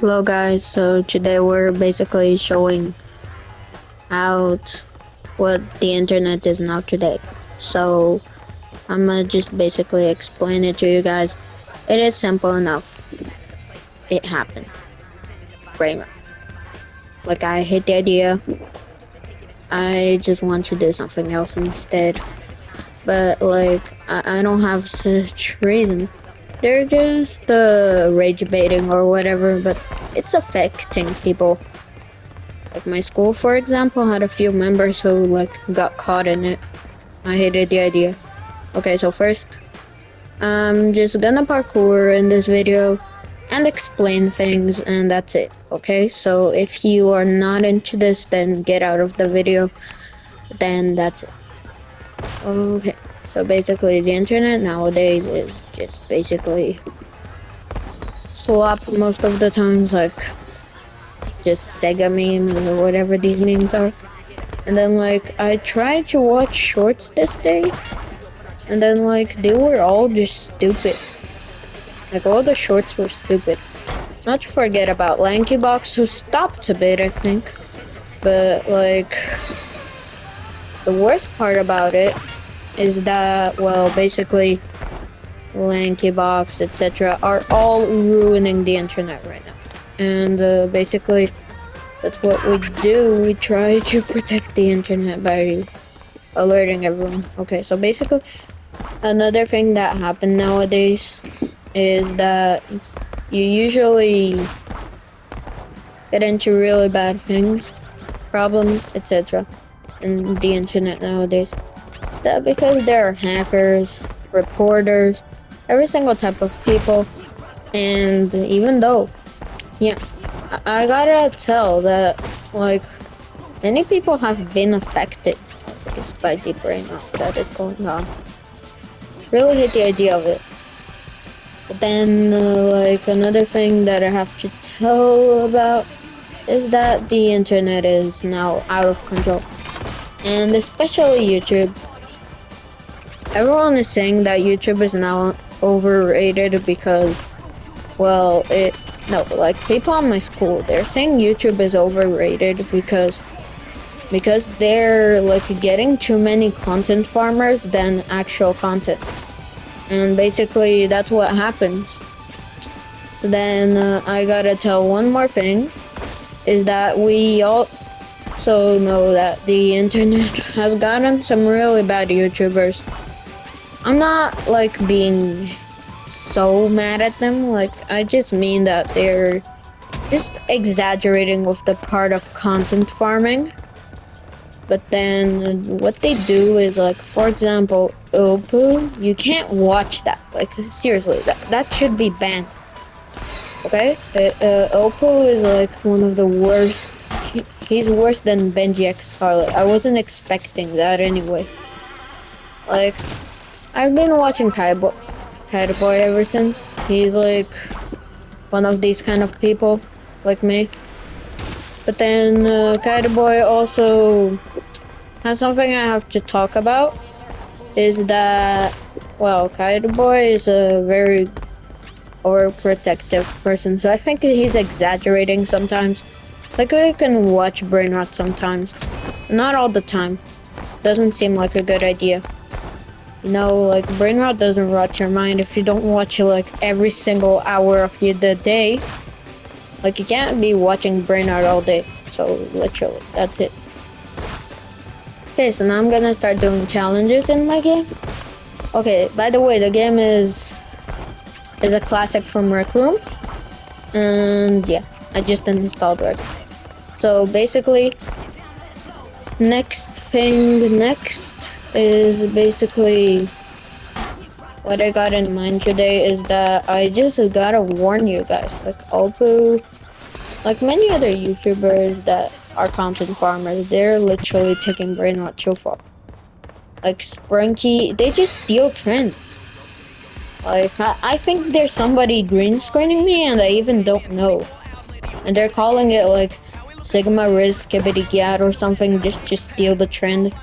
Hello guys, so today we're basically showing out what the internet is now today. So I'm gonna just basically explain it to you guys. It is simple enough. It happened. Brainer. Like I hate the idea. I just want to do something else instead. But like I don't have such reason. They're just rage baiting or whatever, but it's affecting people. Like my school, for example, had a few members who got caught in it. I hated the idea. Okay, so first, I'm just gonna parkour in this video and explain things, and that's it. Okay, so if you are not into this, then get out of the video. Then that's it. Okay, so basically, the internet nowadays is just basically slop most of the times, like just Sega memes or whatever these memes are. And then I tried to watch shorts this day, and then they were all just stupid. Like all the shorts were stupid. Not to forget about LankyBox, who stopped a bit, I think. But the worst part about it is that, well, basically LankyBox, etc., are all ruining the internet right now. And basically, that's what we do. We try to protect the internet by alerting everyone. Okay, so basically, another thing that happened nowadays is that you usually get into really bad things, problems, etc. in the internet nowadays. Is that because there are hackers, reporters, every single type of people, and even though, yeah, I gotta tell that many people have been affected by the brain rot that is going on. Really hate the idea of it. But then, another thing that I have to tell about is that the internet is now out of control. And especially YouTube. Everyone is saying that YouTube is now overrated because, well, people in my school, they're saying YouTube is overrated because they're getting too many content farmers than actual content. And basically that's what happens. So then I gotta tell one more thing, is that we also know that the internet has gotten some really bad YouTubers. I'm not being so mad at them, I just mean that they're just exaggerating with the part of content farming. But then what they do is for example, Oppo, you can't watch that. Seriously, that should be banned. Okay? Oppo is one of the worst. He's worse than Benji X Scarlet. I wasn't expecting that anyway. I've been watching Kaiboy ever since. He's one of these kind of people, like me. But then Kaiboy also has something I have to talk about, is that, well, Kaiboy is a very overprotective person, so I think he's exaggerating sometimes. I can watch brain rot sometimes, not all the time. Doesn't seem like a good idea. You know, brain rot doesn't rot your mind if you don't watch it every single hour of the day. You can't be watching brain rot all day. So literally, that's it. Okay, so now I'm gonna start doing challenges in my game. Okay, by the way, the game is a classic from Rec Room. And yeah, I just installed Rec. So basically, next is basically what I got in mind today is that I just gotta warn you guys, Oppo, many other YouTubers that are content farmers, they're literally taking brain rot too far. Sprinky, they just steal trends. I think there's somebody green screening me and I even don't know. And they're calling it Sigma Riz Skibidi Gyat or something just to steal the trend.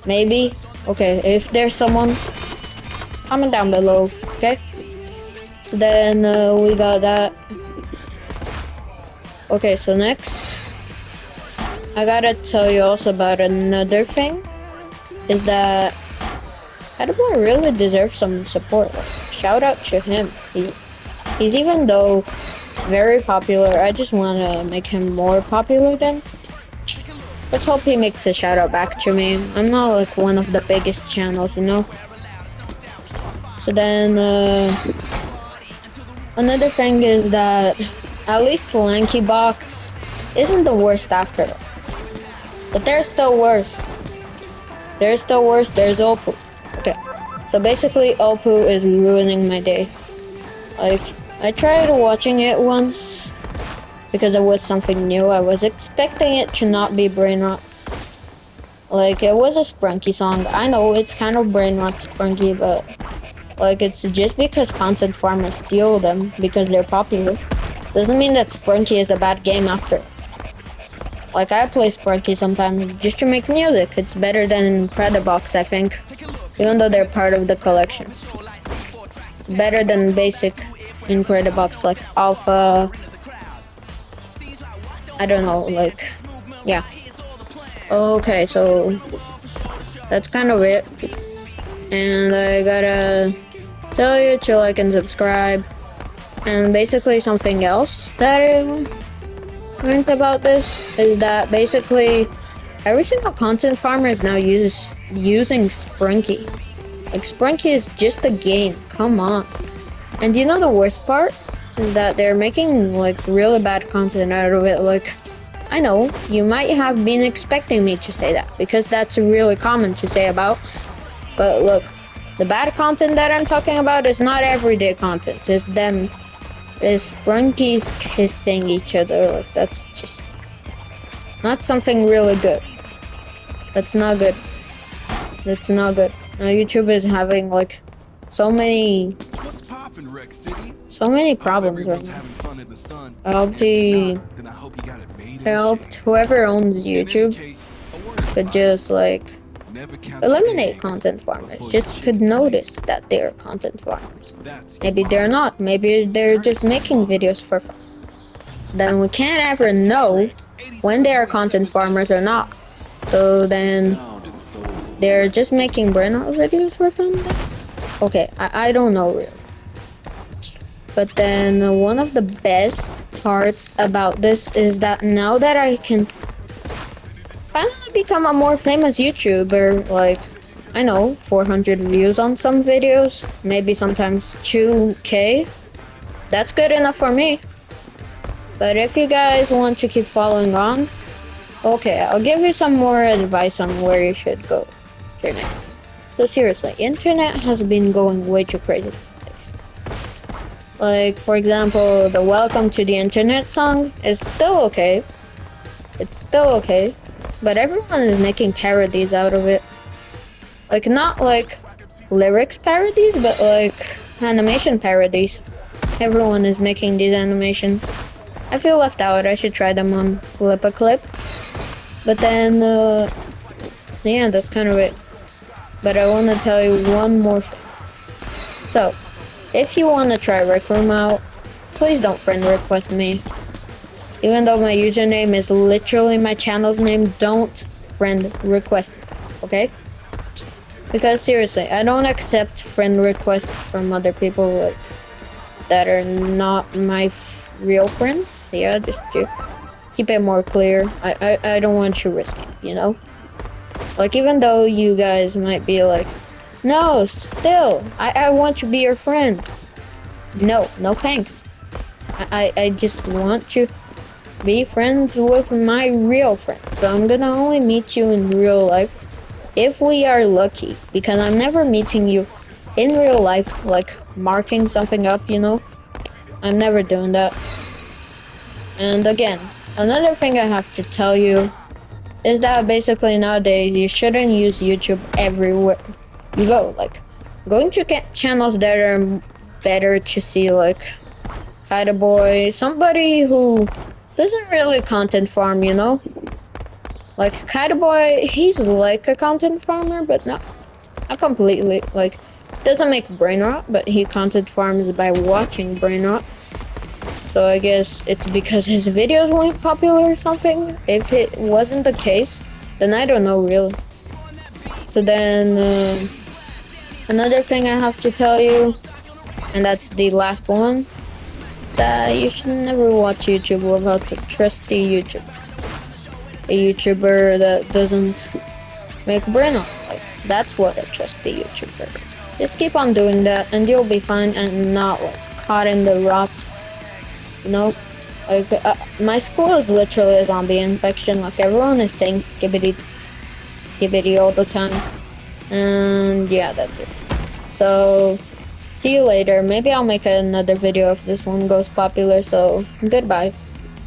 Maybe? Okay, if there's someone, comment down below, okay? So then we got that. Okay, so next, I gotta tell you also about another thing. Is that Ediboy really deserves some support. Like, shout out to him. He's even though very popular, I just want to make him more popular then. Let's hope he makes a shout out back to me. I'm not like one of the biggest channels, you know? So then, another thing is that at least LankyBox isn't the worst after all. But there's still worse. There's still worse, there's Opoo. Okay, so basically Opoo is ruining my day. Like, I tried watching it once because it was something new. I was expecting it to not be brain rot. Like, it was a Sprunky song. I know it's kind of brain rot Sprunky, but like, it's just because content farmers steal them because they're popular. Doesn't mean that Sprunky is a bad game after. Like, I play Sprunky sometimes just to make music. It's better than Incredibox, I think. Even though they're part of the collection. It's better than basic Incredibox, like Alpha. I don't know, like, yeah. Okay, so that's kind of it. And I gotta tell you to like and subscribe. And basically something else that I think about this is that basically every single content farmer is now using Sprunky. Like, Sprunky is just a game, come on. And you know the worst part? Is that they're making like really bad content out of it. Like, I know, you might have been expecting me to say that, because that's really common to say about. But look, the bad content that I'm talking about is not everyday content. It's them, it's Sprunkies kissing each other. Like, that's just not something really good. That's not good. That's not good. Now YouTube is having like so many problems right now. I hoped whoever owns YouTube could just like eliminate content farmers. Just could notice that they're content farmers. Maybe they're not. Maybe they're just making videos for fun. So then we can't ever know when they are content farmers or not. So then they're just making burnout videos for fun then? Okay, I don't know really. But then one of the best parts about this is that now that I can finally become a more famous YouTuber, like, I know, 400 views on some videos, maybe sometimes 2K, that's good enough for me. But if you guys want to keep following on, okay, I'll give you some more advice on where you should go. Internet. So seriously, internet has been going way too crazy. Like, for example, the Welcome to the Internet song is still okay. It's still okay. But everyone is making parodies out of it. Like, not like lyrics parodies, but like animation parodies. Everyone is making these animations. I feel left out. I should try them on Flip a Clip. But then, yeah, that's kind of it. But I want to tell you one more thing. So, if you want to try Rec Room out, please don't friend request me. Even though my username is literally my channel's name, don't friend request me, okay? Because seriously, I don't accept friend requests from other people like that are not my real friends. Yeah, just to keep it more clear. I don't want you risking, you know? Like, even though you guys might be like, no, still, I want to be your friend. No thanks. I just want to be friends with my real friends. So I'm gonna only meet you in real life if we are lucky, because I'm never meeting you in real life, like marking something up, you know? I'm never doing that. And again, another thing I have to tell you is that basically nowadays you shouldn't use YouTube everywhere you go. Like, going to channels that are better to see, like Kaidaboy, somebody who doesn't really content farm, you know? Like, Kaidaboy, he's like a content farmer, but not completely. Like, doesn't make brain rot, but he content farms by watching brain rot. So I guess it's because his videos weren't popular or something. If it wasn't the case, then I don't know really. So then, another thing I have to tell you, and that's the last one, that you should never watch YouTube without a trusty YouTuber. A YouTuber that doesn't make brain on. Like, that's what a trusty YouTuber is. Just keep on doing that and you'll be fine and not like caught in the rot. You know? Like, my school is literally a zombie infection. Like, everyone is saying skibbity, skibbity all the time. And yeah, that's it. So, see you later. Maybe I'll make another video if this one goes popular. So, goodbye.